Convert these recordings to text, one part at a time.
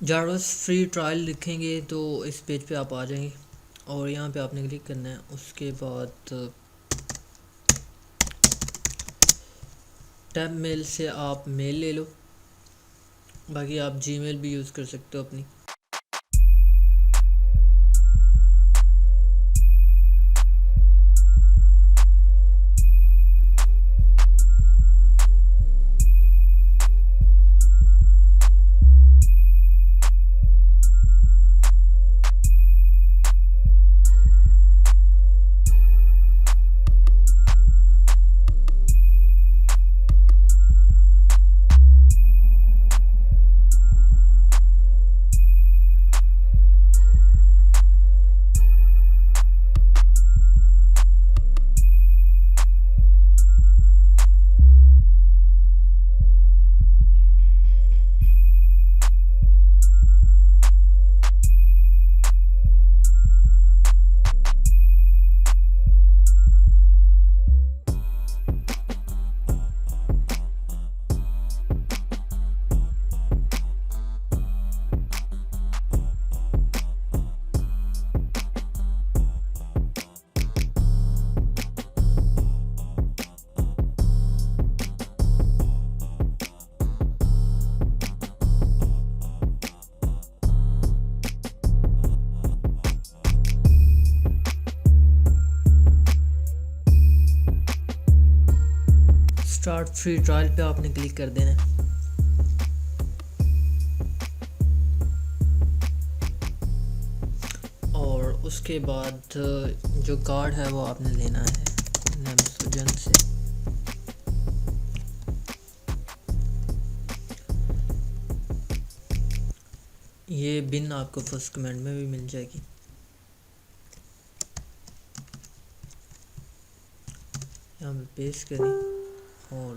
जारवस free trial लिखेंगे तो इस पेज पे आप आ जाएंगे और यहाँ पे आपने क्लिक करना है। उसके बाद टैब मेल से आप मेल ले लो, बाकी आप जीमेल भी यूज़ कर सकते हो अपनी। स्टार्ट फ्री ट्रायल पे आपने क्लिक कर देना है। और उसके बाद जो कार्ड है वो आपने लेना है नेमस्टूडेंट से। ये बिन आपको फर्स्ट कमेंट में भी मिल जाएगी। यहाँ पे पेस्ट करें और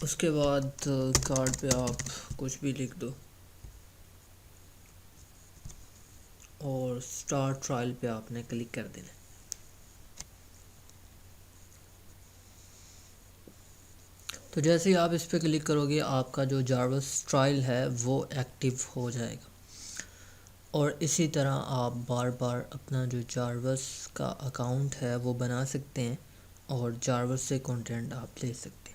उसके बाद कार्ड पे आप कुछ भी लिख दो और स्टार्ट ट्रायल पे आपने क्लिक कर देना। तो जैसे ही आप इस पर क्लिक करोगे आपका जो जारवस ट्रायल है वो एक्टिव हो जाएगा। और इसी तरह आप बार बार अपना जो जारवस का अकाउंट है वो बना सकते हैं और जारवस से कंटेंट आप ले सकते हैं।